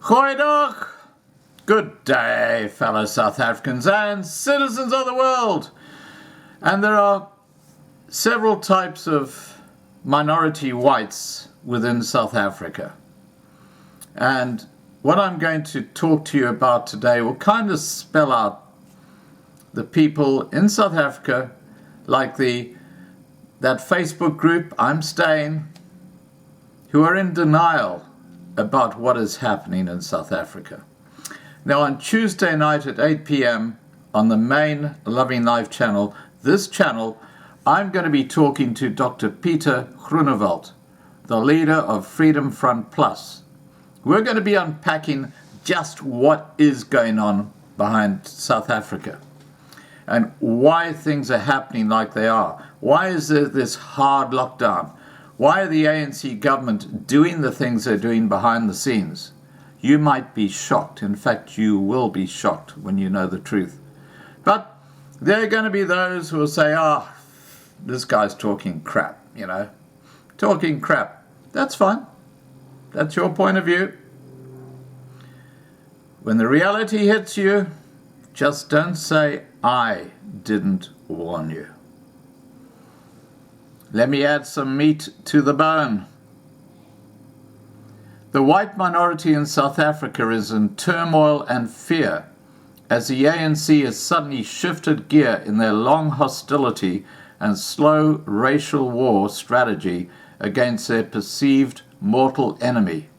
Goeiedag! Good day, fellow South Africans and citizens of the world. And there are several types of minority whites within South Africa. And what I'm going to talk to you about today will kind of spell out the people in South Africa, like that Facebook group, I'm Staying, who are in denial about what is happening in South Africa. Now, on Tuesday night at 8 p.m. on the main Loving Life channel, this channel, I'm going to be talking to Dr. Peter Groenewald, the leader of Freedom Front Plus. We're going to be unpacking just what is going on behind South Africa and why things are happening like they are. Why is there this hard lockdown? Why are the ANC government doing the things they're doing behind the scenes? You might be shocked. In fact, you will be shocked when you know the truth. But there are going to be those who will say, this guy's talking crap, talking crap. That's fine. That's your point of view. When the reality hits you, just don't say, I didn't warn you. Let me add some meat to the bone. The white minority in South Africa is in turmoil and fear as the ANC has suddenly shifted gear in their long hostility and slow racial war strategy against their perceived mortal enemy,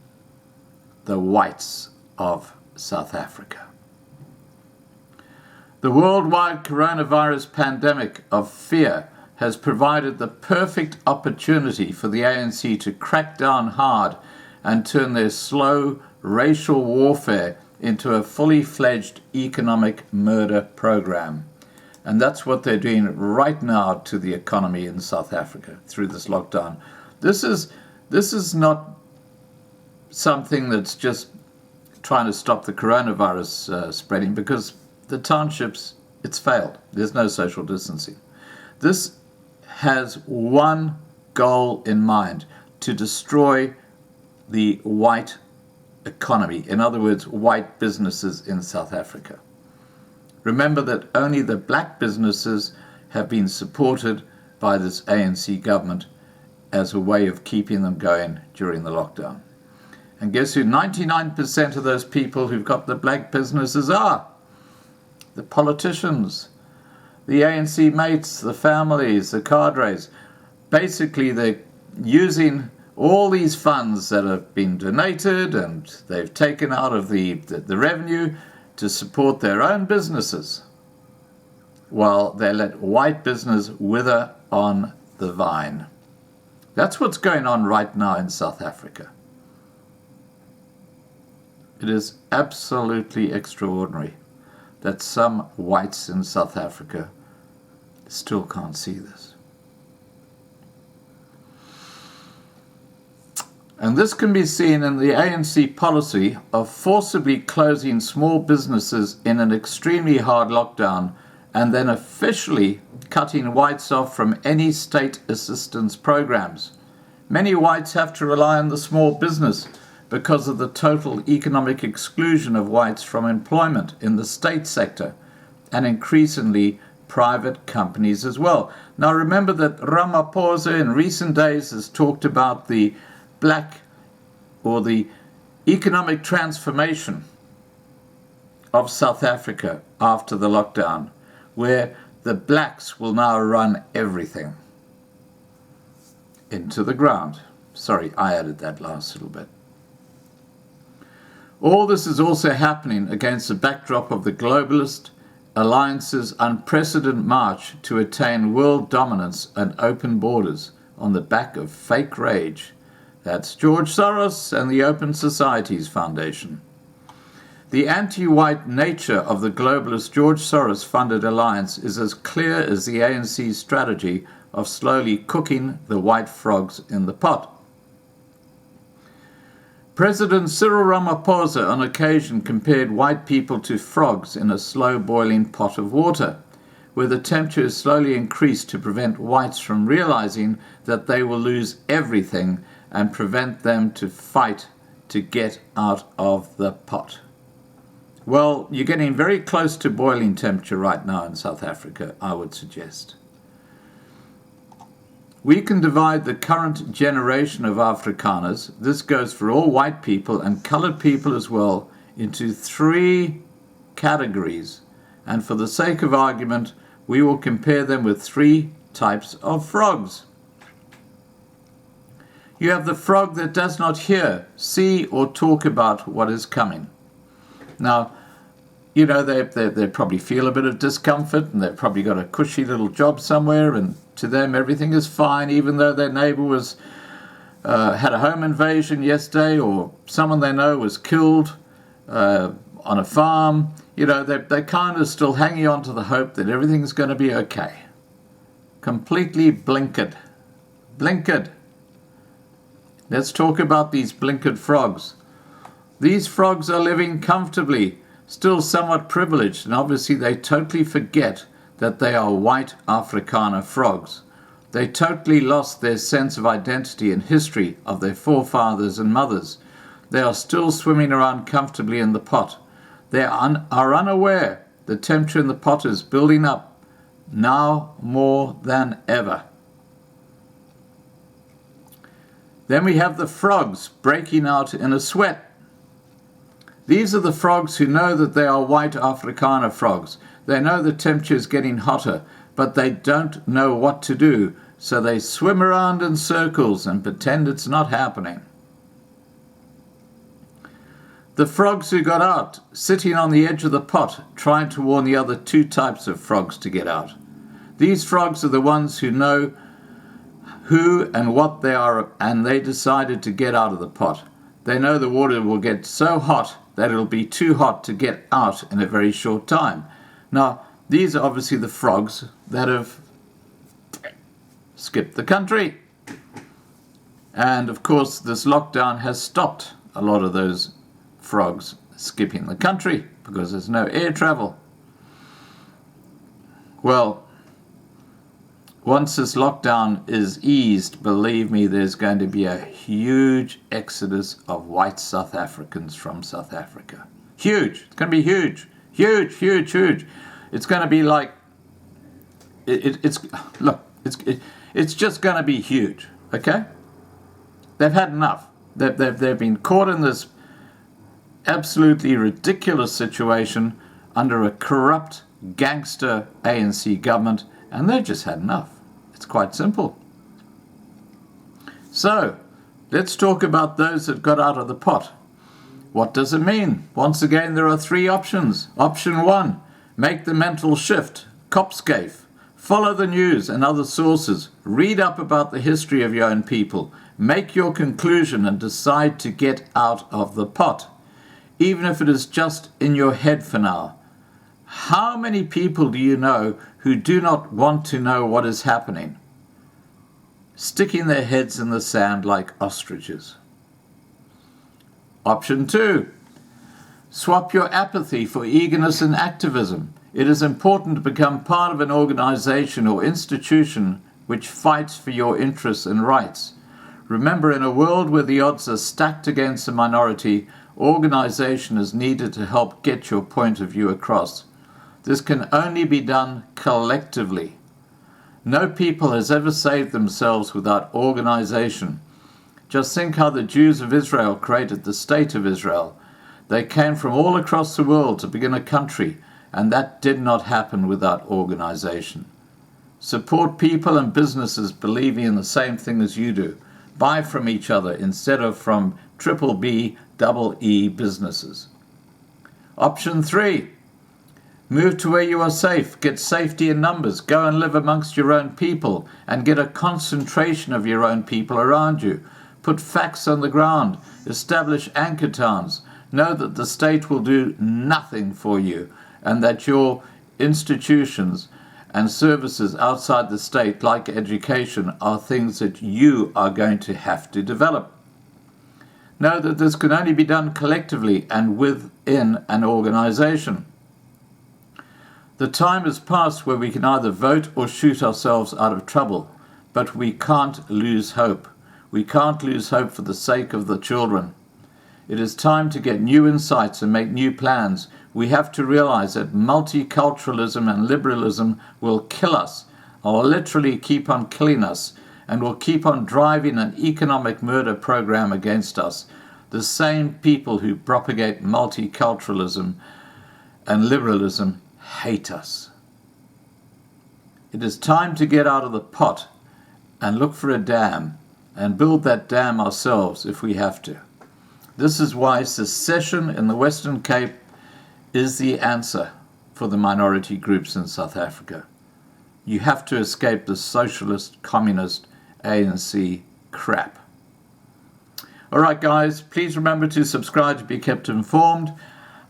the whites of South Africa. The worldwide coronavirus pandemic of fear has provided the perfect opportunity for the ANC to crack down hard and turn their slow racial warfare into a fully fledged economic murder program. And that's what they're doing right now to the economy in South Africa through this lockdown. This is not something that's just trying to stop the coronavirus spreading, because the townships, it's failed. There's no social distancing. This has one goal in mind: to destroy the white economy. In other words, white businesses in South Africa. Remember that only the black businesses have been supported by this ANC government as a way of keeping them going during the lockdown. And guess who 99% of those people who've got the black businesses are? The politicians, the ANC mates, the families, the cadres. Basically, they're using all these funds that have been donated and they've taken out of the revenue to support their own businesses, while they let white business wither on the vine. That's what's going on right now in South Africa. It is absolutely extraordinary that some whites in South Africa still can't see this. And this can be seen in the ANC policy of forcibly closing small businesses in an extremely hard lockdown and then officially cutting whites off from any state assistance programs. Many whites have to rely on the small business because of the total economic exclusion of whites from employment in the state sector and increasingly private companies as well. Now remember that Ramaphosa in recent days has talked about the black or the economic transformation of South Africa after the lockdown, where the blacks will now run everything into the ground. Sorry, I added that last little bit. All this is also happening against the backdrop of the globalist alliance's unprecedented march to attain world dominance and open borders on the back of fake rage. That's George Soros and the Open Societies Foundation. The anti-white nature of the globalist George Soros-funded alliance is as clear as the ANC's strategy of slowly cooking the white frogs in the pot. President Cyril Ramaphosa on occasion compared white people to frogs in a slow-boiling pot of water, where the temperature is slowly increased to prevent whites from realizing that they will lose everything and prevent them to fight to get out of the pot? Well, you're getting very close to boiling temperature right now in South Africa, I would suggest. We can divide the current generation of Afrikaners, this goes for all white people and coloured people as well, into 3 categories. And for the sake of argument, we will compare them with 3 types of frogs. You have the frog that does not hear, see, or talk about what is coming. Now, you know, they probably feel a bit of discomfort, and they've probably got a cushy little job somewhere, and to them everything is fine, even though their neighbour was had a home invasion yesterday, or someone they know was killed on a farm. You know, they're kind of still hanging on to the hope that everything's going to be okay. Completely blinkered. Blinkered. Let's talk about these blinkered frogs. These frogs are living comfortably, still somewhat privileged, and obviously they totally forget that they are white Afrikaner frogs. They totally lost their sense of identity and history of their forefathers and mothers. They are still swimming around comfortably in the pot. They are unaware the temperature in the pot is building up, now more than ever. Then we have the frogs breaking out in a sweat. These are the frogs who know that they are white Afrikaner frogs. They know the temperature is getting hotter, but they don't know what to do, so they swim around in circles and pretend it's not happening. The frogs who got out, sitting on the edge of the pot, trying to warn the other 2 types of frogs to get out. These frogs are the ones who know who and what they are, and they decided to get out of the pot. They know the water will get so hot that it'll be too hot to get out in a very short time. Now, these are obviously the frogs that have skipped the country. And of course, this lockdown has stopped a lot of those frogs skipping the country because there's no air travel. Well, once this lockdown is eased, believe me, there's going to be a huge exodus of white South Africans from South Africa. Huge. It's going to be huge. Huge, huge, huge. It's going to be like, it's just going to be huge, okay? They've had enough. They've been caught in this absolutely ridiculous situation under a corrupt gangster ANC government, and they've just had enough. It's quite simple. So, let's talk about those that got out of the pot. What does it mean? Once again, there are 3 options. Option 1, make the mental shift, copscape. Follow the news and other sources. Read up about the history of your own people. Make your conclusion and decide to get out of the pot, even if it is just in your head for now. How many people do you know who do not want to know what is happening, sticking their heads in the sand like ostriches? Option 2, swap your apathy for eagerness and activism. It is important to become part of an organization or institution which fights for your interests and rights. Remember, in a world where the odds are stacked against a minority, organization is needed to help get your point of view across. This can only be done collectively. No people has ever saved themselves without organization. Just think how the Jews of Israel created the state of Israel. They came from all across the world to begin a country, and that did not happen without organization. Support people and businesses believing in the same thing as you do. Buy from each other instead of from triple B, double E businesses. Option 3, move to where you are safe. Get safety in numbers. Go and live amongst your own people and get a concentration of your own people around you. Put facts on the ground. Establish anchor towns. Know that the state will do nothing for you and that your institutions and services outside the state, like education, are things that you are going to have to develop. Know that this can only be done collectively and within an organization. The time has passed where we can either vote or shoot ourselves out of trouble, but we can't lose hope. We can't lose hope for the sake of the children. It is time to get new insights and make new plans. We have to realize that multiculturalism and liberalism will kill us, or literally keep on killing us, and will keep on driving an economic murder program against us. The same people who propagate multiculturalism and liberalism hate us. It is time to get out of the pot and look for a dam, and build that dam ourselves if we have to. This is why secession in the Western Cape is the answer for the minority groups in South Africa. You have to escape the socialist, communist, ANC crap. All right, guys, please remember to subscribe to be kept informed.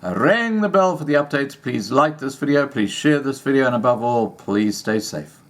Ring the bell for the updates. Please like this video. Please share this video. And above all, please stay safe.